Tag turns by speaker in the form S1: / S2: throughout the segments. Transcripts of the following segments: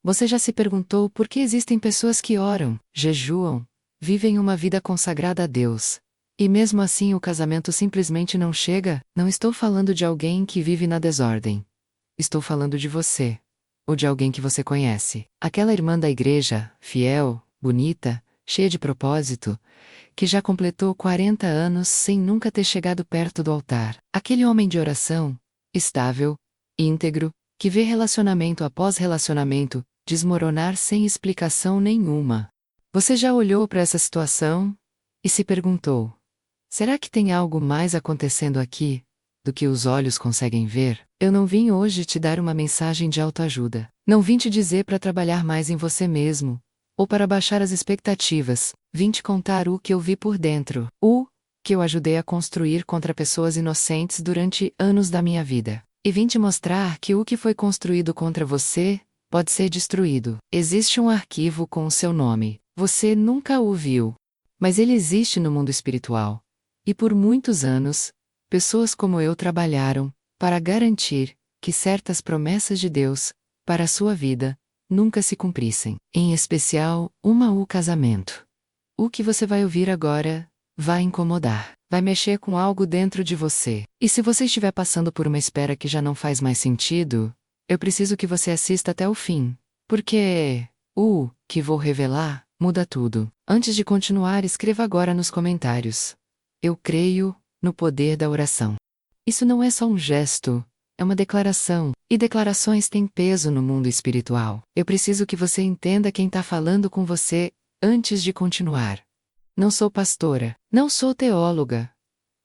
S1: Você já se perguntou por que existem pessoas que oram, jejuam, vivem uma vida consagrada a Deus, e mesmo assim o casamento simplesmente não chega? Não estou falando de alguém que vive na desordem. Estou falando de você. Ou de alguém que você conhece. Aquela irmã da igreja, fiel, bonita, cheia de propósito, que já completou 40 anos sem nunca ter chegado perto do altar. Aquele homem de oração, estável, íntegro, que vê relacionamento após relacionamento desmoronar sem explicação nenhuma. Você já olhou para essa situação e se perguntou: será que tem algo mais acontecendo aqui do que os olhos conseguem ver? Eu não vim hoje te dar uma mensagem de autoajuda. Não vim te dizer para trabalhar mais em você mesmo, ou para baixar as expectativas. Vim te contar o que eu vi por dentro, o que eu ajudei a construir contra pessoas inocentes durante anos da minha vida. E vim te mostrar que o que foi construído contra você pode ser destruído. Existe um arquivo com o seu nome. Você nunca o viu, mas ele existe no mundo espiritual. E por muitos anos, pessoas como eu trabalharam para garantir que certas promessas de Deus para a sua vida nunca se cumprissem. Em especial, o casamento. O que você vai ouvir agora vai incomodar, vai mexer com algo dentro de você. E se você estiver passando por uma espera que já não faz mais sentido, eu preciso que você assista até o fim, porque o que vou revelar muda tudo. Antes de continuar, escreva agora nos comentários: eu creio no poder da oração. Isso não é só um gesto, é uma declaração, e declarações têm peso no mundo espiritual. Eu preciso que você entenda quem está falando com você antes de continuar. Não sou pastora, não sou teóloga,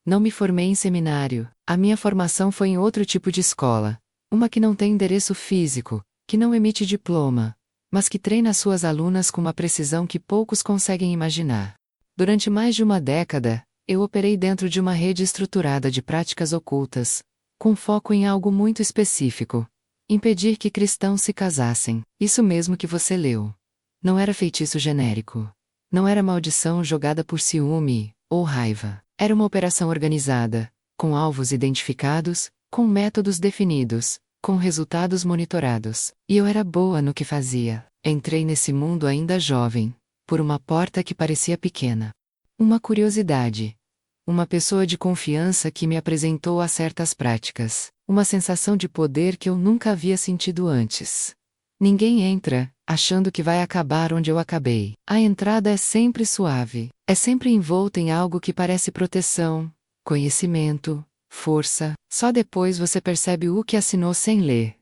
S1: não me formei em seminário. A minha formação foi em outro tipo de escola, uma que não tem endereço físico, que não emite diploma, mas que treina suas alunas com uma precisão que poucos conseguem imaginar. Durante mais de uma década, eu operei dentro de uma rede estruturada de práticas ocultas, com foco em algo muito específico: impedir que cristãos se casassem. Isso mesmo que você leu. Não era feitiço genérico. Não era maldição jogada por ciúme ou raiva. Era uma operação organizada, com alvos identificados, com métodos definidos, com resultados monitorados. E eu era boa no que fazia. Entrei nesse mundo ainda jovem, por uma porta que parecia pequena. Uma curiosidade. Uma pessoa de confiança que me apresentou a certas práticas. Uma sensação de poder que eu nunca havia sentido antes. Ninguém entra achando que vai acabar onde eu acabei. A entrada é sempre suave. É sempre envolta em algo que parece proteção, conhecimento, força. Só depois você percebe o que assinou sem ler.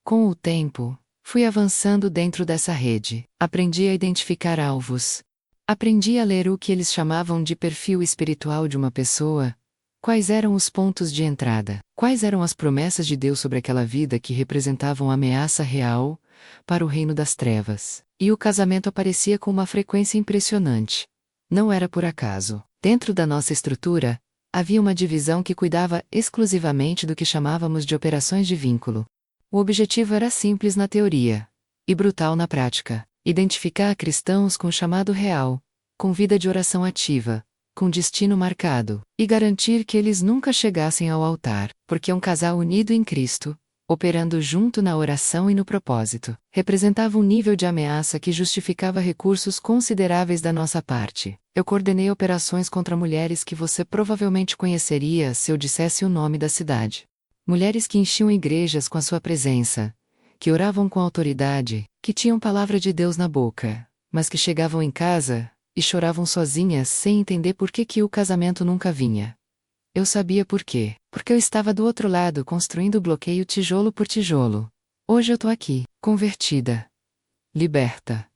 S1: Com o tempo, fui avançando dentro dessa rede. Aprendi a identificar alvos. Aprendi a ler o que eles chamavam de perfil espiritual de uma pessoa. Quais eram os pontos de entrada? Quais eram as promessas de Deus sobre aquela vida que representavam ameaça real para o reino das trevas? E o casamento aparecia com uma frequência impressionante. Não era por acaso. Dentro da nossa estrutura, havia uma divisão que cuidava exclusivamente do que chamávamos de operações de vínculo. O objetivo era simples na teoria e brutal na prática: identificar cristãos com o chamado real, com vida de oração ativa, com destino marcado, e garantir que eles nunca chegassem ao altar, porque um casal unido em Cristo, operando junto na oração e no propósito, representava um nível de ameaça que justificava recursos consideráveis da nossa parte. Eu coordenei operações contra mulheres que você provavelmente conheceria se eu dissesse o nome da cidade. Mulheres que enchiam igrejas com a sua presença, que oravam com autoridade, que tinham palavra de Deus na boca, mas que chegavam em casa e choravam sozinhas sem entender por que o casamento nunca vinha. Eu sabia por quê. Porque eu estava do outro lado construindo o bloqueio tijolo por tijolo. Hoje eu tô aqui, convertida, liberta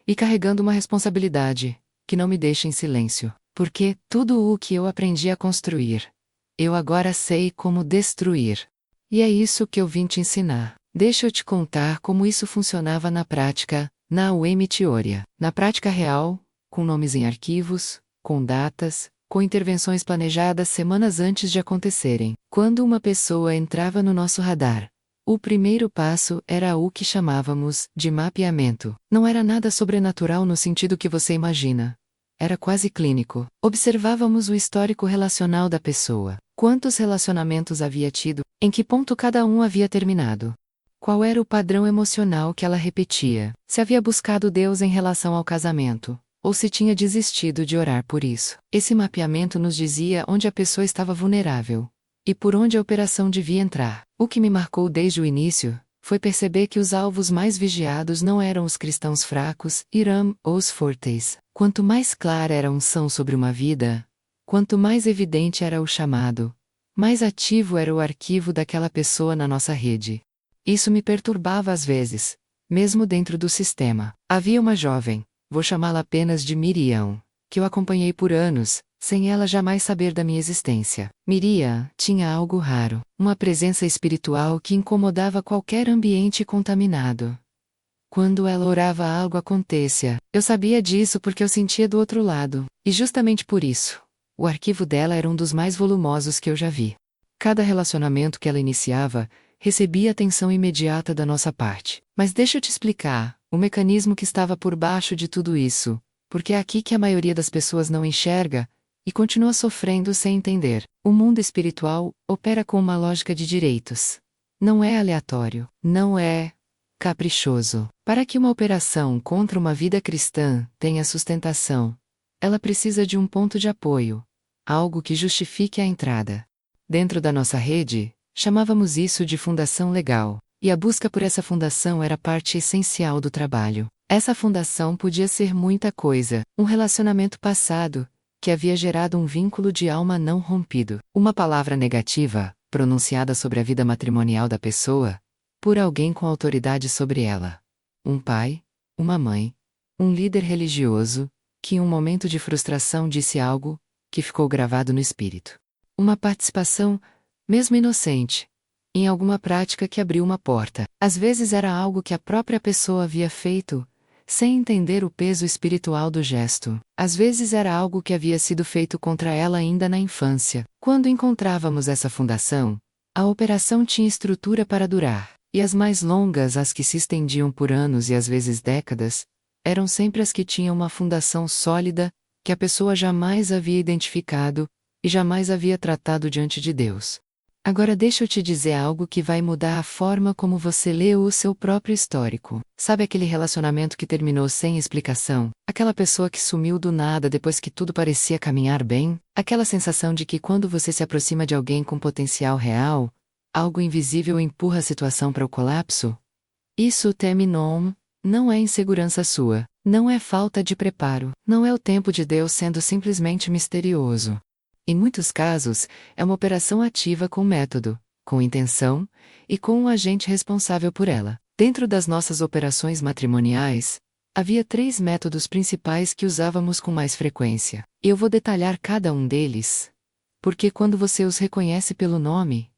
S1: e carregando uma responsabilidade que não me deixa em silêncio. Porque tudo o que eu aprendi a construir, eu agora sei como destruir. E é isso que eu vim te ensinar. Deixa eu te contar como isso funcionava na prática, na UM Teoria. Na prática real, com nomes em arquivos, com datas, com intervenções planejadas semanas antes de acontecerem. Quando uma pessoa entrava no nosso radar, o primeiro passo era o que chamávamos de mapeamento. Não era nada sobrenatural no sentido que você imagina. Era quase clínico. Observávamos o histórico relacional da pessoa. Quantos relacionamentos havia tido, em que ponto cada um havia terminado. Qual era o padrão emocional que ela repetia? Se havia buscado Deus em relação ao casamento, ou se tinha desistido de orar por isso. Esse mapeamento nos dizia onde a pessoa estava vulnerável e por onde a operação devia entrar. O que me marcou desde o início foi perceber que os alvos mais vigiados não eram os cristãos fracos, Irã, ou os fortes. Quanto mais clara era a unção sobre uma vida, quanto mais evidente era o chamado, mais ativo era o arquivo daquela pessoa na nossa rede. Isso me perturbava às vezes, mesmo dentro do sistema. Havia uma jovem, vou chamá-la apenas de Miriam, que eu acompanhei por anos, sem ela jamais saber da minha existência. Miriam tinha algo raro, uma presença espiritual que incomodava qualquer ambiente contaminado. Quando ela orava, algo acontecia. Eu sabia disso porque eu sentia do outro lado, e justamente por isso, o arquivo dela era um dos mais volumosos que eu já vi. Cada relacionamento que ela iniciava recebia atenção imediata da nossa parte. Mas deixa eu te explicar o mecanismo que estava por baixo de tudo isso, porque é aqui que a maioria das pessoas não enxerga e continua sofrendo sem entender. O mundo espiritual opera com uma lógica de direitos. Não é aleatório, não é caprichoso. Para que uma operação contra uma vida cristã tenha sustentação, ela precisa de um ponto de apoio, algo que justifique a entrada. Dentro da nossa rede, chamávamos isso de fundação legal, e a busca por essa fundação era parte essencial do trabalho. Essa fundação podia ser muita coisa: um relacionamento passado, que havia gerado um vínculo de alma não rompido; uma palavra negativa, pronunciada sobre a vida matrimonial da pessoa, por alguém com autoridade sobre ela; um pai, uma mãe, um líder religioso, que em um momento de frustração disse algo que ficou gravado no espírito; uma participação, mesmo inocente, em alguma prática que abriu uma porta. Às vezes era algo que a própria pessoa havia feito, sem entender o peso espiritual do gesto. Às vezes era algo que havia sido feito contra ela ainda na infância. Quando encontrávamos essa fundação, a operação tinha estrutura para durar, e as mais longas, as que se estendiam por anos e às vezes décadas, eram sempre as que tinham uma fundação sólida, que a pessoa jamais havia identificado e jamais havia tratado diante de Deus. Agora deixa eu te dizer algo que vai mudar a forma como você lê o seu próprio histórico. Sabe aquele relacionamento que terminou sem explicação? Aquela pessoa que sumiu do nada depois que tudo parecia caminhar bem? Aquela sensação de que quando você se aproxima de alguém com potencial real, algo invisível empurra a situação para o colapso? Isso terminou. Não é insegurança sua, não é falta de preparo, não é o tempo de Deus sendo simplesmente misterioso. Em muitos casos, é uma operação ativa com método, com intenção e com um agente responsável por ela. Dentro das nossas operações matrimoniais, havia 3 métodos principais que usávamos com mais frequência. Eu vou detalhar cada um deles, porque quando você os reconhece pelo nome,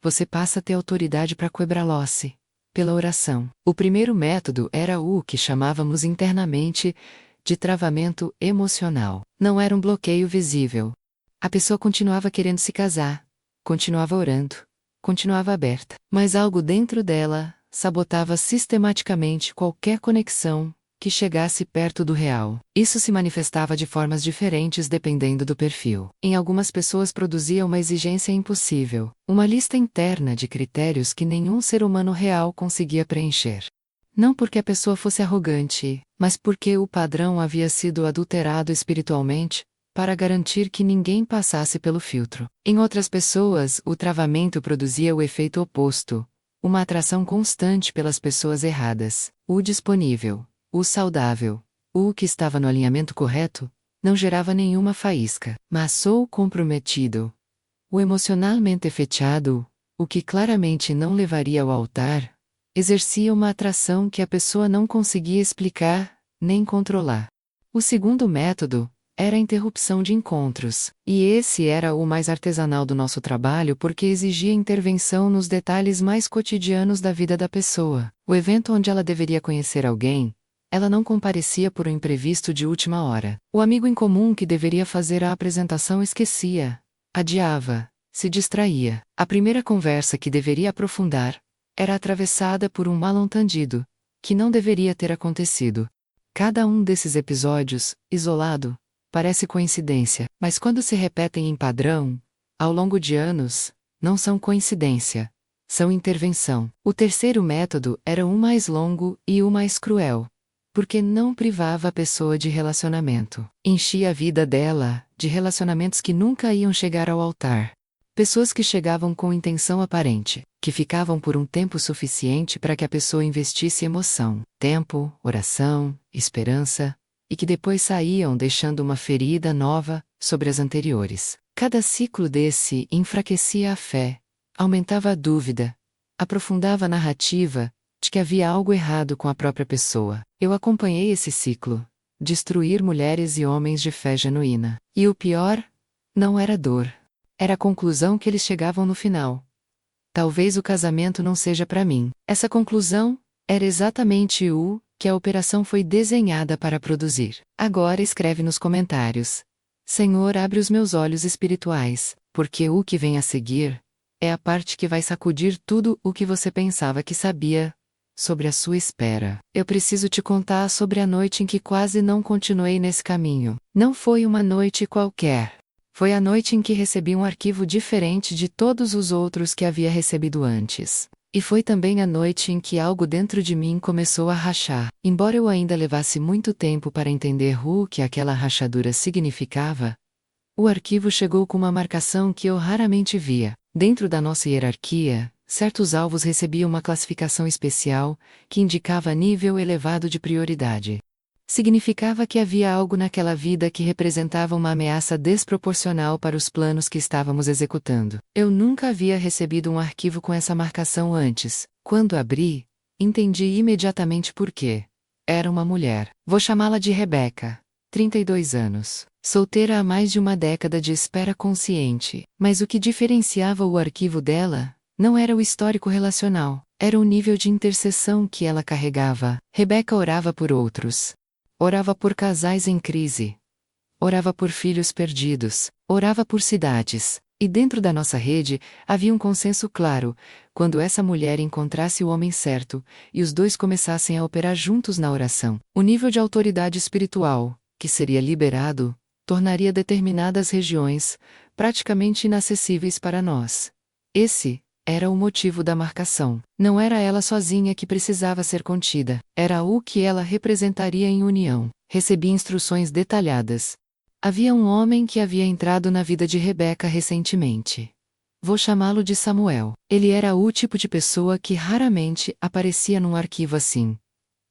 S1: você passa a ter autoridade para quebrá-los pela oração. O primeiro método era o que chamávamos internamente de travamento emocional. Não era um bloqueio visível. A pessoa continuava querendo se casar, continuava orando, continuava aberta, mas algo dentro dela sabotava sistematicamente qualquer conexão que chegasse perto do real. Isso se manifestava de formas diferentes dependendo do perfil. Em algumas pessoas produzia uma exigência impossível, uma lista interna de critérios que nenhum ser humano real conseguia preencher. Não porque a pessoa fosse arrogante, mas porque o padrão havia sido adulterado espiritualmente, para garantir que ninguém passasse pelo filtro. Em outras pessoas, o travamento produzia o efeito oposto, uma atração constante pelas pessoas erradas. O disponível, o saudável, o que estava no alinhamento correto, não gerava nenhuma faísca. Mas o comprometido, o emocionalmente fechado, o que claramente não levaria ao altar, exercia uma atração que a pessoa não conseguia explicar, nem controlar. O segundo método era a interrupção de encontros, e esse era o mais artesanal do nosso trabalho porque exigia intervenção nos detalhes mais cotidianos da vida da pessoa. O evento onde ela deveria conhecer alguém, ela não comparecia por um imprevisto de última hora. O amigo em comum que deveria fazer a apresentação esquecia, adiava, se distraía. A primeira conversa que deveria aprofundar era atravessada por um mal-entendido, que não deveria ter acontecido. Cada um desses episódios, isolado, parece coincidência, mas quando se repetem em padrão, ao longo de anos, não são coincidência, são intervenção. O terceiro método era o mais longo e o mais cruel, porque não privava a pessoa de relacionamento. Enchia a vida dela de relacionamentos que nunca iam chegar ao altar. Pessoas que chegavam com intenção aparente, que ficavam por um tempo suficiente para que a pessoa investisse emoção, tempo, oração, esperança, e que depois saíam deixando uma ferida nova sobre as anteriores. Cada ciclo desse enfraquecia a fé, aumentava a dúvida, aprofundava a narrativa de que havia algo errado com a própria pessoa. Eu acompanhei esse ciclo, destruir mulheres e homens de fé genuína. E o pior, não era dor. Era a conclusão que eles chegavam no final. Talvez o casamento não seja para mim. Essa conclusão era exatamente o que a operação foi desenhada para produzir. Agora escreve nos comentários: Senhor, abre os meus olhos espirituais, porque o que vem a seguir é a parte que vai sacudir tudo o que você pensava que sabia sobre a sua espera. Eu preciso te contar sobre a noite em que quase não continuei nesse caminho. Não foi uma noite qualquer. Foi a noite em que recebi um arquivo diferente de todos os outros que havia recebido antes. E foi também a noite em que algo dentro de mim começou a rachar. Embora eu ainda levasse muito tempo para entender o que aquela rachadura significava, o arquivo chegou com uma marcação que eu raramente via. Dentro da nossa hierarquia, certos alvos recebiam uma classificação especial, que indicava nível elevado de prioridade. Significava que havia algo naquela vida que representava uma ameaça desproporcional para os planos que estávamos executando. Eu nunca havia recebido um arquivo com essa marcação antes. Quando abri, entendi imediatamente por quê. Era uma mulher. Vou chamá-la de Rebeca. 32 anos. Solteira há mais de uma década de espera consciente. Mas o que diferenciava o arquivo dela não era o histórico relacional. Era o nível de intercessão que ela carregava. Rebeca orava por outros. Orava por casais em crise. Orava por filhos perdidos. Orava por cidades. E dentro da nossa rede, havia um consenso claro: quando essa mulher encontrasse o homem certo, e os dois começassem a operar juntos na oração, o nível de autoridade espiritual, que seria liberado, tornaria determinadas regiões praticamente inacessíveis para nós. Esse era o motivo da marcação. Não era ela sozinha que precisava ser contida. Era o que ela representaria em união. Recebi instruções detalhadas. Havia um homem que havia entrado na vida de Rebeca recentemente. Vou chamá-lo de Samuel. Ele era o tipo de pessoa que raramente aparecia num arquivo assim.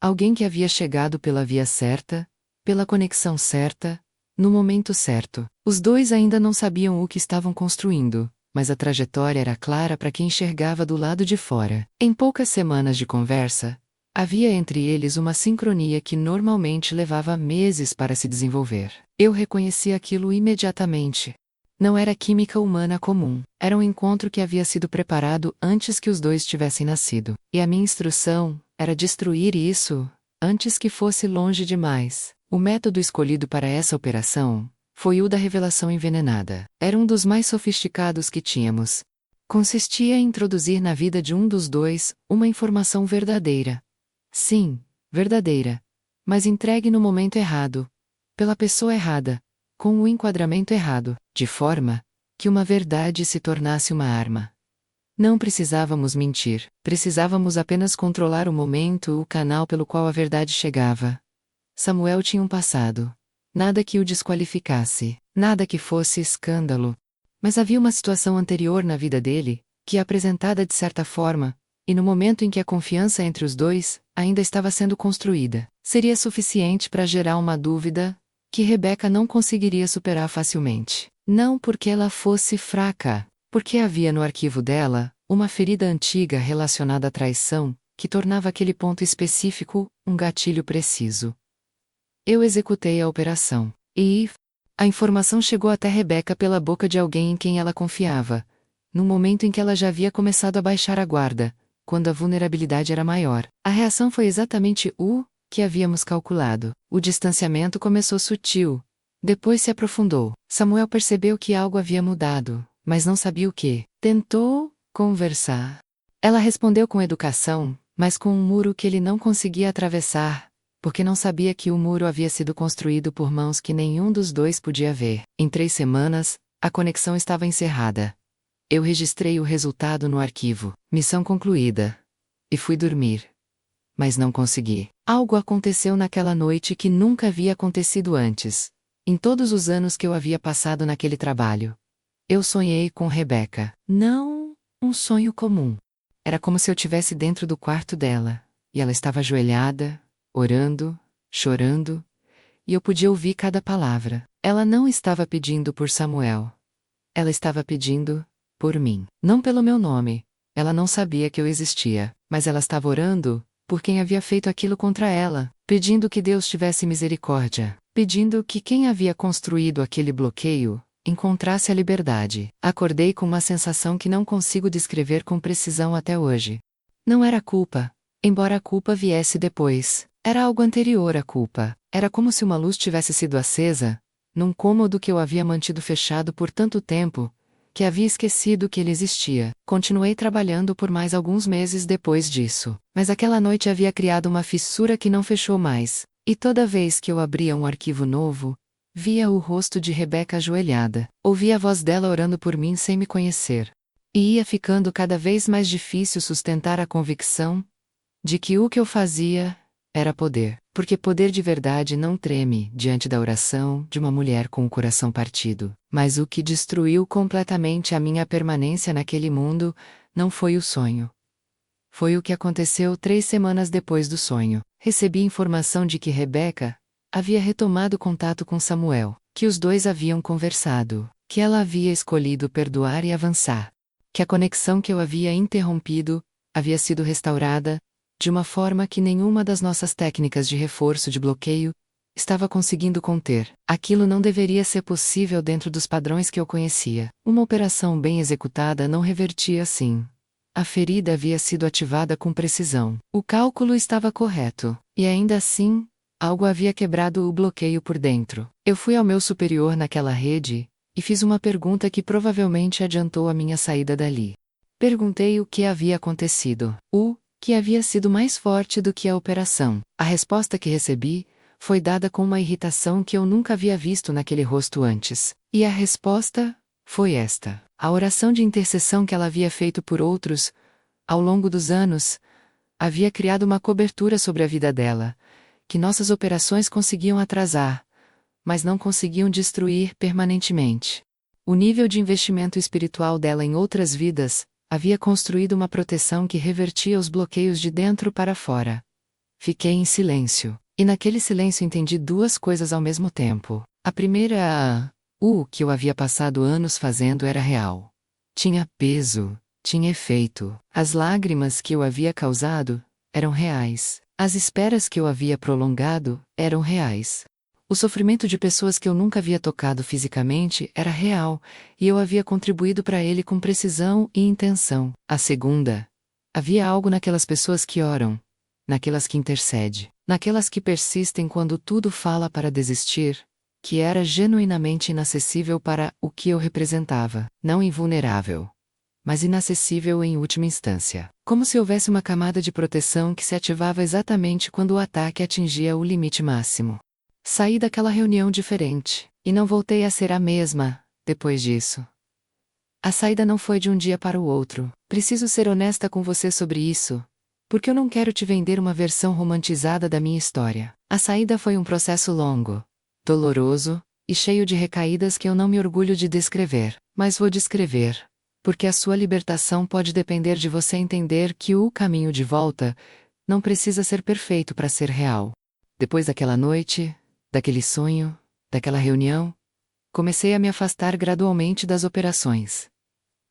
S1: Alguém que havia chegado pela via certa, pela conexão certa, no momento certo. Os dois ainda não sabiam o que estavam construindo, mas a trajetória era clara para quem enxergava do lado de fora. Em poucas semanas de conversa, havia entre eles uma sincronia que normalmente levava meses para se desenvolver. Eu reconheci aquilo imediatamente. Não era química humana comum. Era um encontro que havia sido preparado antes que os dois tivessem nascido. E a minha instrução era destruir isso antes que fosse longe demais. O método escolhido para essa operação foi o da revelação envenenada. Era um dos mais sofisticados que tínhamos. Consistia em introduzir na vida de um dos dois uma informação verdadeira. Sim, verdadeira. Mas entregue no momento errado, pela pessoa errada, com o enquadramento errado, de forma que uma verdade se tornasse uma arma. Não precisávamos mentir, precisávamos apenas controlar o momento, o canal pelo qual a verdade chegava. Samuel tinha um passado. Nada que o desqualificasse, nada que fosse escândalo. Mas havia uma situação anterior na vida dele, que é apresentada de certa forma, e no momento em que a confiança entre os dois ainda estava sendo construída, seria suficiente para gerar uma dúvida que Rebeca não conseguiria superar facilmente. Não porque ela fosse fraca, porque havia no arquivo dela uma ferida antiga relacionada à traição, que tornava aquele ponto específico um gatilho preciso. Eu executei a operação. E a informação chegou até Rebeca pela boca de alguém em quem ela confiava, no momento em que ela já havia começado a baixar a guarda, quando a vulnerabilidade era maior. A reação foi exatamente o que havíamos calculado. O distanciamento começou sutil, depois se aprofundou. Samuel percebeu que algo havia mudado, mas não sabia o que. Tentou conversar. Ela respondeu com educação, mas com um muro que ele não conseguia atravessar, porque não sabia que o muro havia sido construído por mãos que nenhum dos dois podia ver. Em 3 semanas, a conexão estava encerrada. Eu registrei o resultado no arquivo, missão concluída, e fui dormir. Mas não consegui. Algo aconteceu naquela noite que nunca havia acontecido antes, em todos os anos que eu havia passado naquele trabalho. Eu sonhei com Rebecca. Não um sonho comum. Era como se eu estivesse dentro do quarto dela, e ela estava ajoelhada, orando, chorando, e eu podia ouvir cada palavra. Ela não estava pedindo por Samuel. Ela estava pedindo por mim. Não pelo meu nome. Ela não sabia que eu existia, mas ela estava orando por quem havia feito aquilo contra ela, pedindo que Deus tivesse misericórdia, pedindo que quem havia construído aquele bloqueio encontrasse a liberdade. Acordei com uma sensação que não consigo descrever com precisão até hoje. Não era culpa, embora a culpa viesse depois. Era algo anterior à culpa. Era como se uma luz tivesse sido acesa, num cômodo que eu havia mantido fechado por tanto tempo, que havia esquecido que ele existia. Continuei trabalhando por mais alguns meses depois disso, mas aquela noite havia criado uma fissura que não fechou mais, e toda vez que eu abria um arquivo novo, via o rosto de Rebecca ajoelhada, ouvia a voz dela orando por mim sem me conhecer. E ia ficando cada vez mais difícil sustentar a convicção de que o que eu fazia era poder, porque poder de verdade não treme diante da oração de uma mulher com o coração partido. Mas o que destruiu completamente a minha permanência naquele mundo não foi o sonho. Foi o que aconteceu 3 semanas depois do sonho. Recebi informação de que Rebecca havia retomado contato com Samuel, que os dois haviam conversado, que ela havia escolhido perdoar e avançar, que a conexão que eu havia interrompido havia sido restaurada, de uma forma que nenhuma das nossas técnicas de reforço de bloqueio estava conseguindo conter. Aquilo não deveria ser possível dentro dos padrões que eu conhecia. Uma operação bem executada não revertia assim. A ferida havia sido ativada com precisão. O cálculo estava correto, e ainda assim, algo havia quebrado o bloqueio por dentro. Eu fui ao meu superior naquela rede e fiz uma pergunta que provavelmente adiantou a minha saída dali. Perguntei o que havia acontecido. Que havia sido mais forte do que a operação. A resposta que recebi foi dada com uma irritação que eu nunca havia visto naquele rosto antes. E a resposta foi esta. A oração de intercessão que ela havia feito por outros, ao longo dos anos, havia criado uma cobertura sobre a vida dela, que nossas operações conseguiam atrasar, mas não conseguiam destruir permanentemente. O nível de investimento espiritual dela em outras vidas havia construído uma proteção que revertia os bloqueios de dentro para fora. Fiquei em silêncio, e naquele silêncio entendi 2 coisas ao mesmo tempo. A primeira, o que eu havia passado anos fazendo era real. Tinha peso, tinha efeito. As lágrimas que eu havia causado eram reais. As esperas que eu havia prolongado eram reais. O sofrimento de pessoas que eu nunca havia tocado fisicamente era real, e eu havia contribuído para ele com precisão e intenção. A segunda, havia algo naquelas pessoas que oram, naquelas que intercedem, naquelas que persistem quando tudo fala para desistir, que era genuinamente inacessível para o que eu representava, não invulnerável, mas inacessível em última instância. Como se houvesse uma camada de proteção que se ativava exatamente quando o ataque atingia o limite máximo. Saí daquela reunião diferente, e não voltei a ser a mesma, depois disso. A saída não foi de um dia para o outro. Preciso ser honesta com você sobre isso, porque eu não quero te vender uma versão romantizada da minha história. A saída foi um processo longo, doloroso, e cheio de recaídas que eu não me orgulho de descrever, mas vou descrever, porque a sua libertação pode depender de você entender que o caminho de volta não precisa ser perfeito para ser real. Depois daquela noite, daquele sonho, daquela reunião, comecei a me afastar gradualmente das operações.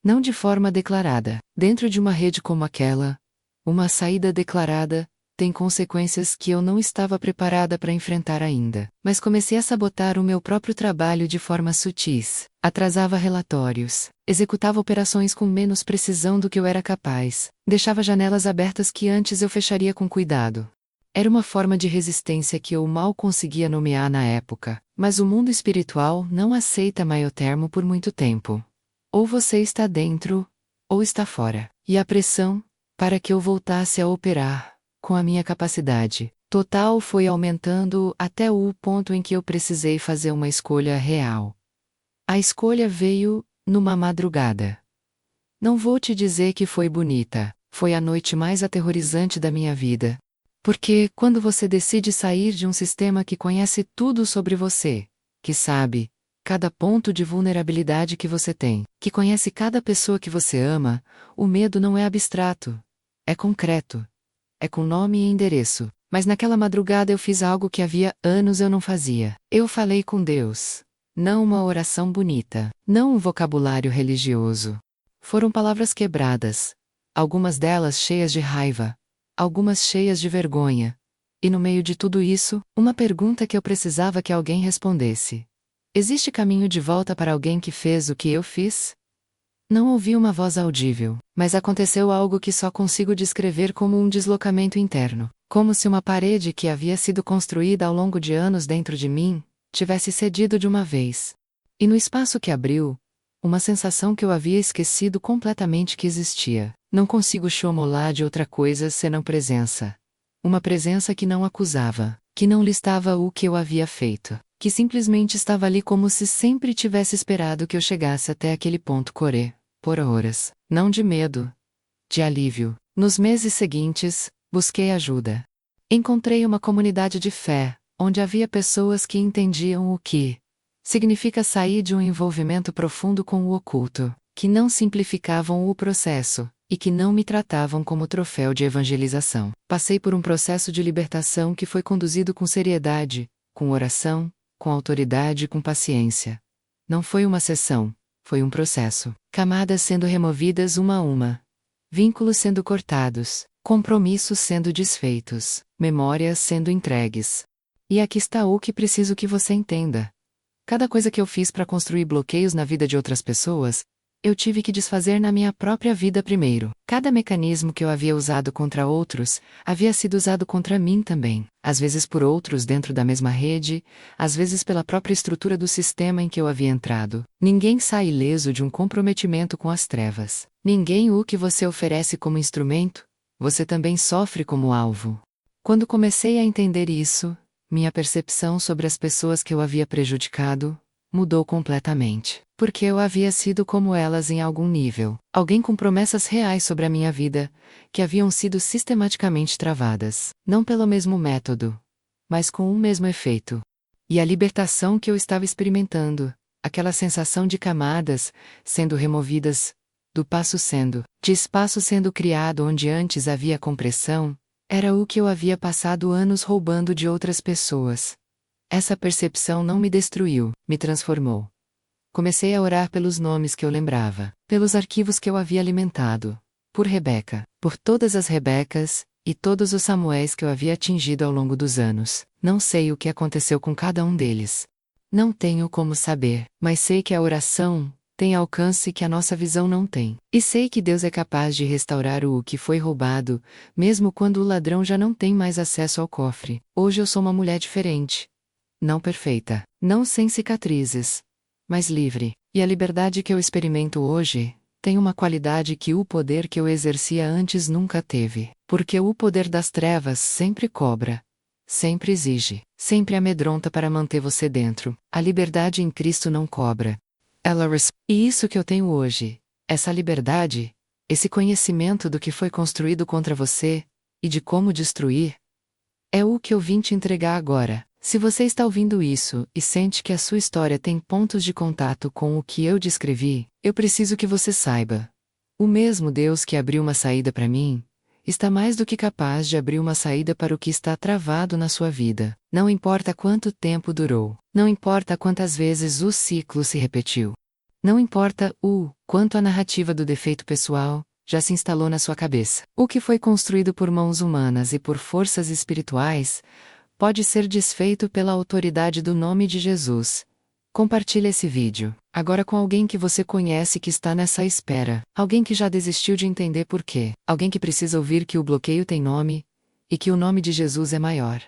S1: Não de forma declarada. Dentro de uma rede como aquela, uma saída declarada tem consequências que eu não estava preparada para enfrentar ainda. Mas comecei a sabotar o meu próprio trabalho de forma sutis. Atrasava relatórios, executava operações com menos precisão do que eu era capaz, deixava janelas abertas que antes eu fecharia com cuidado. Era uma forma de resistência que eu mal conseguia nomear na época, mas o mundo espiritual não aceita meio-termo por muito tempo. Ou você está dentro, ou está fora. E a pressão, para que eu voltasse a operar, com a minha capacidade total foi aumentando até o ponto em que eu precisei fazer uma escolha real. A escolha veio numa madrugada. Não vou te dizer que foi bonita, foi a noite mais aterrorizante da minha vida. Porque, quando você decide sair de um sistema que conhece tudo sobre você, que sabe cada ponto de vulnerabilidade que você tem, que conhece cada pessoa que você ama, o medo não é abstrato. É concreto. É com nome e endereço. Mas naquela madrugada eu fiz algo que havia anos eu não fazia. Eu falei com Deus. Não uma oração bonita, não um vocabulário religioso. Foram palavras quebradas, algumas delas cheias de raiva, algumas cheias de vergonha. E no meio de tudo isso, uma pergunta que eu precisava que alguém respondesse. Existe caminho de volta para alguém que fez o que eu fiz? Não ouvi uma voz audível, mas aconteceu algo que só consigo descrever como um deslocamento interno, como se uma parede que havia sido construída ao longo de anos dentro de mim, tivesse cedido de uma vez. E no espaço que abriu, uma sensação que eu havia esquecido completamente que existia. Não consigo chomolar de outra coisa senão presença. Uma presença que não acusava, que não listava o que eu havia feito, que simplesmente estava ali como se sempre tivesse esperado que eu chegasse até aquele ponto corê, por horas, não de medo, de alívio. Nos meses seguintes, busquei ajuda. Encontrei uma comunidade de fé, onde havia pessoas que entendiam o que significa sair de um envolvimento profundo com o oculto, que não simplificavam o processo, e que não me tratavam como troféu de evangelização. Passei por um processo de libertação que foi conduzido com seriedade, com oração, com autoridade e com paciência. Não foi uma sessão, foi um processo. Camadas sendo removidas uma a uma. Vínculos sendo cortados, compromissos sendo desfeitos, memórias sendo entregues. E aqui está o que preciso que você entenda. Cada coisa que eu fiz para construir bloqueios na vida de outras pessoas, eu tive que desfazer na minha própria vida primeiro. Cada mecanismo que eu havia usado contra outros, havia sido usado contra mim também. Às vezes por outros dentro da mesma rede, às vezes pela própria estrutura do sistema em que eu havia entrado. Ninguém sai ileso de um comprometimento com as trevas. Ninguém o que você oferece como instrumento, você também sofre como alvo. Quando comecei a entender isso, minha percepção sobre as pessoas que eu havia prejudicado mudou completamente. Porque eu havia sido como elas em algum nível. Alguém com promessas reais sobre a minha vida, que haviam sido sistematicamente travadas. Não pelo mesmo método, mas com o mesmo efeito. E a libertação que eu estava experimentando, aquela sensação de camadas sendo removidas, de espaço sendo criado onde antes havia compressão, era o que eu havia passado anos roubando de outras pessoas. Essa percepção não me destruiu, me transformou. Comecei a orar pelos nomes que eu lembrava, pelos arquivos que eu havia alimentado, por Rebeca, por todas as Rebecas, e todos os Samuéis que eu havia atingido ao longo dos anos. Não sei o que aconteceu com cada um deles. Não tenho como saber, mas sei que a oração tem alcance que a nossa visão não tem. E sei que Deus é capaz de restaurar o que foi roubado, mesmo quando o ladrão já não tem mais acesso ao cofre. Hoje eu sou uma mulher diferente. Não perfeita, não sem cicatrizes, mas livre. E a liberdade que eu experimento hoje tem uma qualidade que o poder que eu exercia antes nunca teve. Porque o poder das trevas sempre cobra, sempre exige, sempre amedronta para manter você dentro. A liberdade em Cristo não cobra. E isso que eu tenho hoje, essa liberdade, esse conhecimento do que foi construído contra você, e de como destruir, é o que eu vim te entregar agora. Se você está ouvindo isso e sente que a sua história tem pontos de contato com o que eu descrevi, eu preciso que você saiba. O mesmo Deus que abriu uma saída para mim, está mais do que capaz de abrir uma saída para o que está travado na sua vida. Não importa quanto tempo durou. Não importa quantas vezes o ciclo se repetiu. Não importa o quanto a narrativa do defeito pessoal já se instalou na sua cabeça. O que foi construído por mãos humanas e por forças espirituais pode ser desfeito pela autoridade do nome de Jesus. Compartilhe esse vídeo agora com alguém que você conhece que está nessa espera. Alguém que já desistiu de entender por quê. Alguém que precisa ouvir que o bloqueio tem nome e que o nome de Jesus é maior.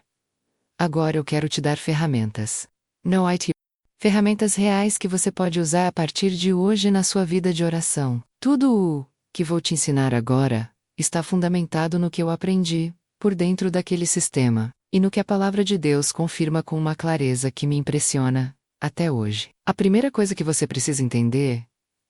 S1: Agora eu quero te dar ferramentas. No IT. Ferramentas reais que você pode usar a partir de hoje na sua vida de oração. Tudo o que vou te ensinar agora está fundamentado no que eu aprendi por dentro daquele sistema e no que a palavra de Deus confirma com uma clareza que me impressiona até hoje. A primeira coisa que você precisa entender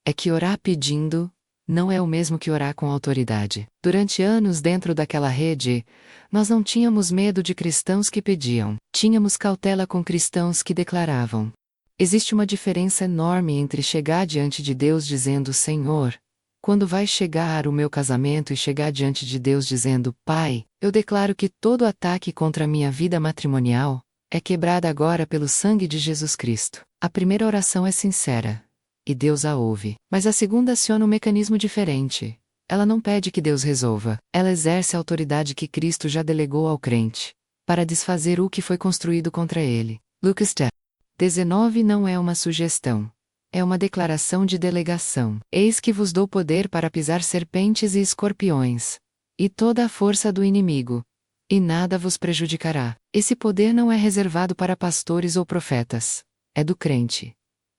S1: é que orar pedindo não é o mesmo que orar com autoridade. Durante anos dentro daquela rede, nós não tínhamos medo de cristãos que pediam. Tínhamos cautela com cristãos que declaravam. Existe uma diferença enorme entre chegar diante de Deus dizendo Senhor, quando vai chegar o meu casamento e chegar diante de Deus dizendo Pai, eu declaro que todo ataque contra a minha vida matrimonial é quebrado agora pelo sangue de Jesus Cristo. A primeira oração é sincera, e Deus a ouve. Mas a segunda aciona um mecanismo diferente. Ela não pede que Deus resolva, ela exerce a autoridade que Cristo já delegou ao crente, para desfazer o que foi construído contra ele. Lucas 19 não é uma sugestão. É uma declaração de delegação. Eis que vos dou poder para pisar serpentes e escorpiões, e toda a força do inimigo, e nada vos prejudicará. Esse poder não é reservado para pastores ou profetas. É do crente.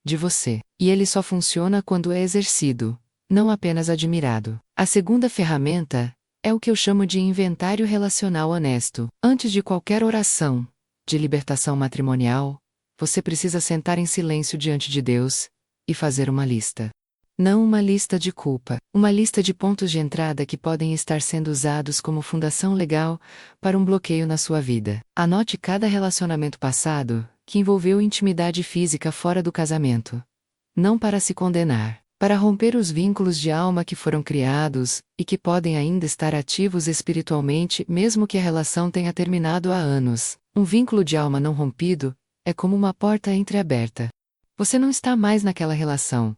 S1: De você. E ele só funciona quando é exercido, não apenas admirado. A segunda ferramenta é o que eu chamo de inventário relacional honesto. Antes de qualquer oração de libertação matrimonial, você precisa sentar em silêncio diante de Deus e fazer uma lista. Não uma lista de culpa, uma lista de pontos de entrada que podem estar sendo usados como fundação legal para um bloqueio na sua vida. Anote cada relacionamento passado que envolveu intimidade física fora do casamento. Não para se condenar, para romper os vínculos de alma que foram criados e que podem ainda estar ativos espiritualmente mesmo que a relação tenha terminado há anos. Um vínculo de alma não rompido é como uma porta entreaberta. Você não está mais naquela relação,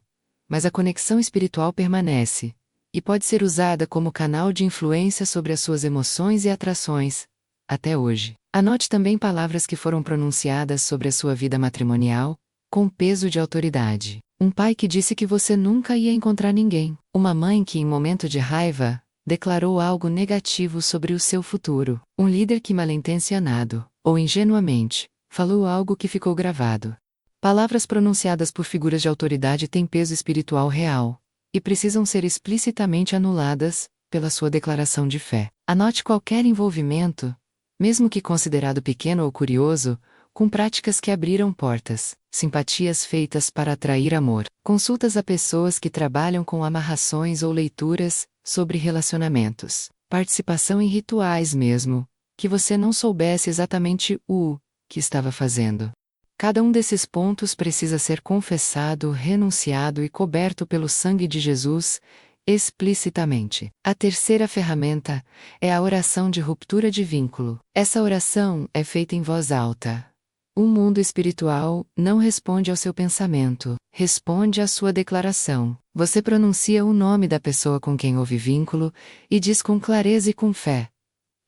S1: mas a conexão espiritual permanece, e pode ser usada como canal de influência sobre as suas emoções e atrações, até hoje. Anote também palavras que foram pronunciadas sobre a sua vida matrimonial, com peso de autoridade. Um pai que disse que você nunca ia encontrar ninguém. Uma mãe que, em momento de raiva, declarou algo negativo sobre o seu futuro. Um líder que malintencionado, ou ingenuamente, falou algo que ficou gravado. Palavras pronunciadas por figuras de autoridade têm peso espiritual real, e precisam ser explicitamente anuladas pela sua declaração de fé. Anote qualquer envolvimento, mesmo que considerado pequeno ou curioso, com práticas que abriram portas, simpatias feitas para atrair amor, consultas a pessoas que trabalham com amarrações ou leituras sobre relacionamentos, participação em rituais mesmo, que você não soubesse exatamente o que estava fazendo. Cada um desses pontos precisa ser confessado, renunciado e coberto pelo sangue de Jesus, explicitamente. A terceira ferramenta é a oração de ruptura de vínculo. Essa oração é feita em voz alta. O mundo espiritual não responde ao seu pensamento, responde à sua declaração. Você pronuncia o nome da pessoa com quem houve vínculo e diz com clareza e com fé: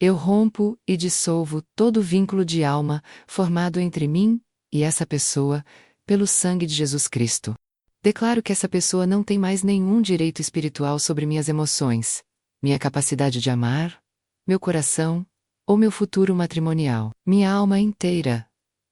S1: eu rompo e dissolvo todo vínculo de alma formado entre mim e essa pessoa, pelo sangue de Jesus Cristo. Declaro que essa pessoa não tem mais nenhum direito espiritual sobre minhas emoções, minha capacidade de amar, meu coração, ou meu futuro matrimonial. Minha alma inteira,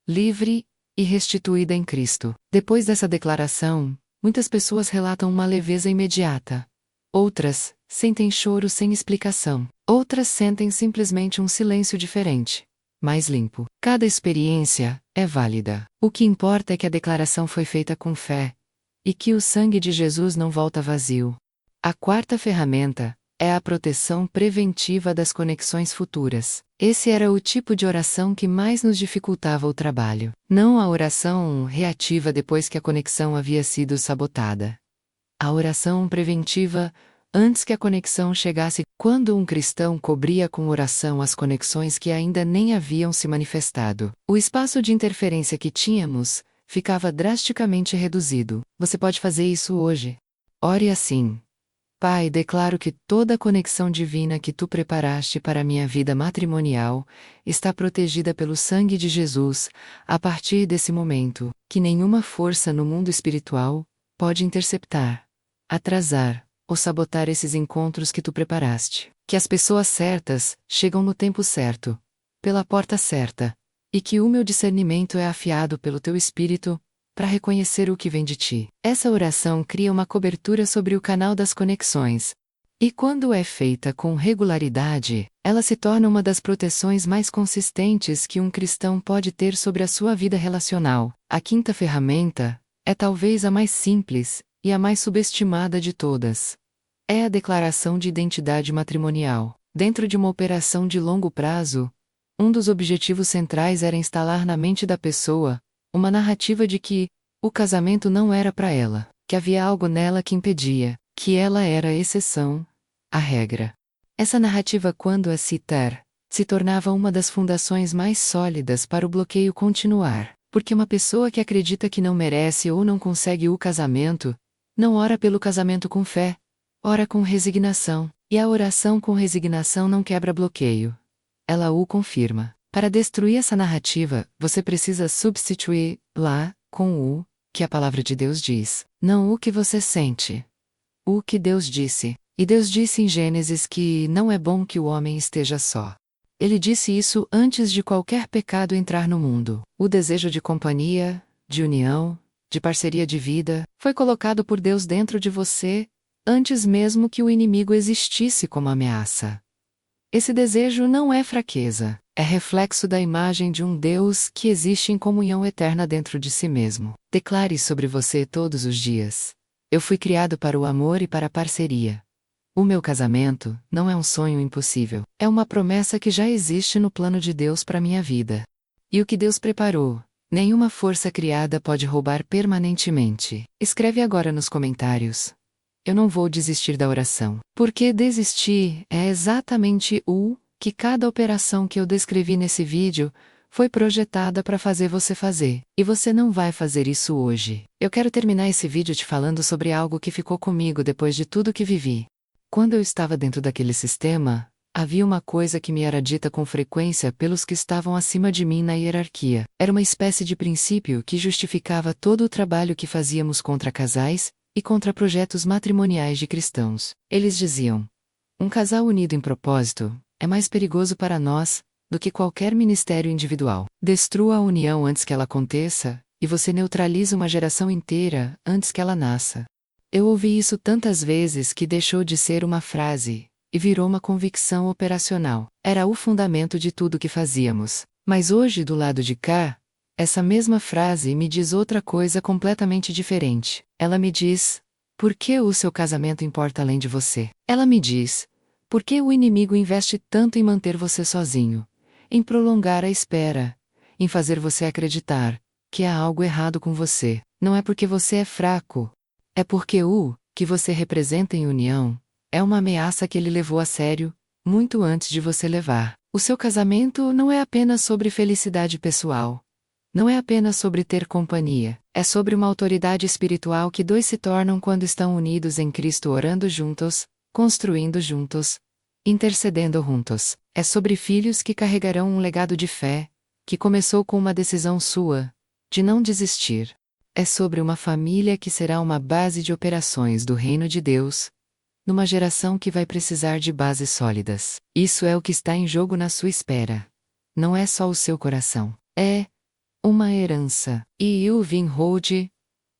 S1: livre e restituída em Cristo. Depois dessa declaração, muitas pessoas relatam uma leveza imediata. Outras sentem choro sem explicação. Outras sentem simplesmente um silêncio diferente, mais limpo. Cada experiência é válida. O que importa é que a declaração foi feita com fé, e que o sangue de Jesus não volta vazio. A quarta ferramenta é a proteção preventiva das conexões futuras. Esse era o tipo de oração que mais nos dificultava o trabalho. Não a oração reativa depois que a conexão havia sido sabotada. A oração preventiva antes que a conexão chegasse. Quando um cristão cobria com oração as conexões que ainda nem haviam se manifestado, o espaço de interferência que tínhamos ficava drasticamente reduzido. Você pode fazer isso hoje. Ore assim: Pai, declaro que toda a conexão divina que tu preparaste para a minha vida matrimonial está protegida pelo sangue de Jesus. A partir desse momento, que nenhuma força no mundo espiritual pode interceptar, atrasar ou sabotar esses encontros que tu preparaste. Que as pessoas certas chegam no tempo certo, pela porta certa, e que o meu discernimento é afiado pelo teu Espírito para reconhecer o que vem de ti. Essa oração cria uma cobertura sobre o canal das conexões. E quando é feita com regularidade, ela se torna uma das proteções mais consistentes que um cristão pode ter sobre a sua vida relacional. A quinta ferramenta é talvez a mais simples e a mais subestimada de todas: É a declaração de identidade matrimonial. Dentro de uma operação de longo prazo, um dos objetivos centrais era instalar na mente da pessoa uma narrativa de que o casamento não era para ela, que havia algo nela que impedia, que ela era a exceção, a regra. Essa narrativa, quando a citar, se tornava uma das fundações mais sólidas para o bloqueio continuar, porque uma pessoa que acredita que não merece ou não consegue o casamento, não ora pelo casamento com fé, ora com resignação, e a oração com resignação não quebra bloqueio. Ela o confirma. Para destruir essa narrativa, você precisa substituir lá com o que a palavra de Deus diz, não o que você sente. O que Deus disse. E Deus disse em Gênesis que não é bom que o homem esteja só. Ele disse isso antes de qualquer pecado entrar no mundo. O desejo de companhia, de união, de parceria de vida, foi colocado por Deus dentro de você, antes mesmo que o inimigo existisse como ameaça. Esse desejo não é fraqueza, é reflexo da imagem de um Deus que existe em comunhão eterna dentro de si mesmo. Declare sobre você todos os dias: eu fui criado para o amor e para a parceria. O meu casamento não é um sonho impossível, é uma promessa que já existe no plano de Deus para minha vida. E o que Deus preparou, nenhuma força criada pode roubar permanentemente. Escreve agora nos comentários: eu não vou desistir da oração. Porque desistir é exatamente o que cada operação que eu descrevi nesse vídeo foi projetada para fazer você fazer. E você não vai fazer isso hoje. Eu quero terminar esse vídeo te falando sobre algo que ficou comigo depois de tudo que vivi. Quando eu estava dentro daquele sistema, havia uma coisa que me era dita com frequência pelos que estavam acima de mim na hierarquia. Era uma espécie de princípio que justificava todo o trabalho que fazíamos contra casais e contra projetos matrimoniais de cristãos. Eles diziam: um casal unido em propósito é mais perigoso para nós do que qualquer ministério individual. Destrua a união antes que ela aconteça, e você neutraliza uma geração inteira antes que ela nasça. Eu ouvi isso tantas vezes que deixou de ser uma frase e virou uma convicção operacional. Era o fundamento de tudo que fazíamos. Mas hoje, do lado de cá, essa mesma frase me diz outra coisa completamente diferente. Ela me diz: por que o seu casamento importa além de você? Ela me diz: por que o inimigo investe tanto em manter você sozinho, em prolongar a espera, em fazer você acreditar que há algo errado com você? Não é porque você é fraco, é porque o que você representa em união é uma ameaça que ele levou a sério, muito antes de você levar. O seu casamento não é apenas sobre felicidade pessoal. Não é apenas sobre ter companhia, é sobre uma autoridade espiritual que dois se tornam quando estão unidos em Cristo, orando juntos, construindo juntos, intercedendo juntos. É sobre filhos que carregarão um legado de fé, que começou com uma decisão sua, de não desistir. É sobre uma família que será uma base de operações do reino de Deus, numa geração que vai precisar de bases sólidas. Isso é o que está em jogo na sua espera. Não é só o seu coração. É uma herança. E eu vim hoje,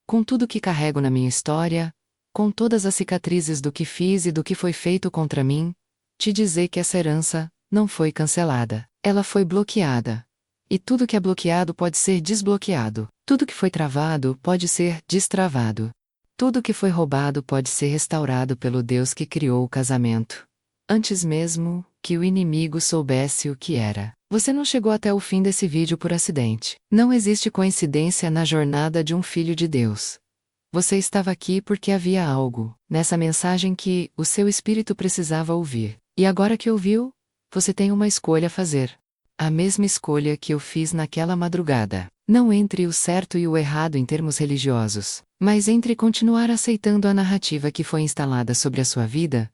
S1: com tudo que carrego na minha história, com todas as cicatrizes do que fiz e do que foi feito contra mim, te dizer que essa herança não foi cancelada. Ela foi bloqueada. E tudo que é bloqueado pode ser desbloqueado. Tudo que foi travado pode ser destravado. Tudo que foi roubado pode ser restaurado pelo Deus que criou o casamento. Antes mesmo que o inimigo soubesse o que era. Você não chegou até o fim desse vídeo por acidente. Não existe coincidência na jornada de um filho de Deus. Você estava aqui porque havia algo nessa mensagem que o seu espírito precisava ouvir. E agora que ouviu, você tem uma escolha a fazer. A mesma escolha que eu fiz naquela madrugada. Não entre o certo e o errado em termos religiosos, mas entre continuar aceitando a narrativa que foi instalada sobre a sua vida,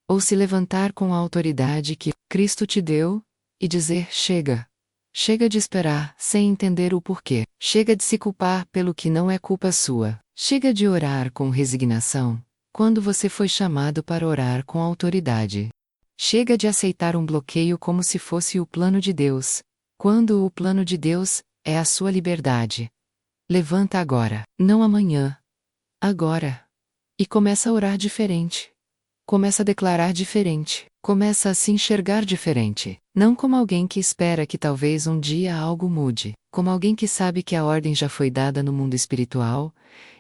S1: ou se levantar com a autoridade que Cristo te deu, e dizer: chega. Chega de esperar, sem entender o porquê. Chega de se culpar pelo que não é culpa sua. Chega de orar com resignação, quando você foi chamado para orar com autoridade. Chega de aceitar um bloqueio como se fosse o plano de Deus, quando o plano de Deus é a sua liberdade. Levanta agora, não amanhã. Agora. E começa a orar diferente. Começa a declarar diferente. Começa a se enxergar diferente. Não como alguém que espera que talvez um dia algo mude. Como alguém que sabe que a ordem já foi dada no mundo espiritual,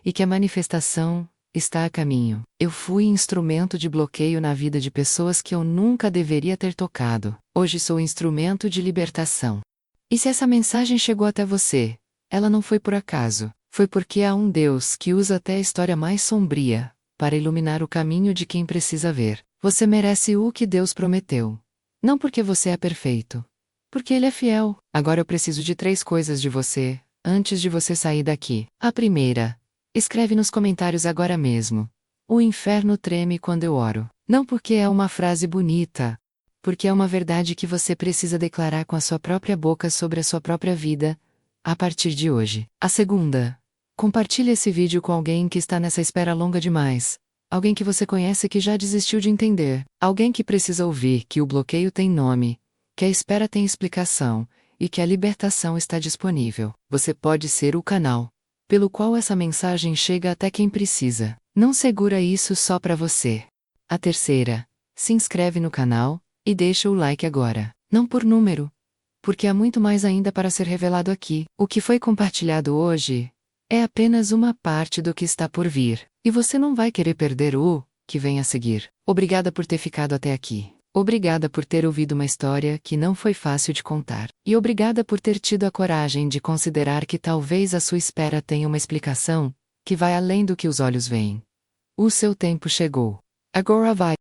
S1: e que a manifestação está a caminho. Eu fui instrumento de bloqueio na vida de pessoas que eu nunca deveria ter tocado. Hoje sou instrumento de libertação. E se essa mensagem chegou até você, ela não foi por acaso. Foi porque há um Deus que usa até a história mais sombria para iluminar o caminho de quem precisa ver. Você merece o que Deus prometeu. Não porque você é perfeito. Porque Ele é fiel. Agora eu preciso de 3 coisas de você, antes de você sair daqui. A primeira: escreve nos comentários agora mesmo. O inferno treme quando eu oro. Não porque é uma frase bonita, porque é uma verdade que você precisa declarar com a sua própria boca sobre a sua própria vida, a partir de hoje. A segunda: compartilhe esse vídeo com alguém que está nessa espera longa demais. Alguém que você conhece que já desistiu de entender. Alguém que precisa ouvir que o bloqueio tem nome, que a espera tem explicação, e que a libertação está disponível. Você pode ser o canal pelo qual essa mensagem chega até quem precisa. Não segura isso só para você. A terceira: se inscreve no canal e deixa o like agora. Não por número, porque há muito mais ainda para ser revelado aqui. O que foi compartilhado hoje é apenas uma parte do que está por vir, e você não vai querer perder o que vem a seguir. Obrigada por ter ficado até aqui. Obrigada por ter ouvido uma história que não foi fácil de contar. E obrigada por ter tido a coragem de considerar que talvez a sua espera tenha uma explicação que vai além do que os olhos veem. O seu tempo chegou. Agora vai.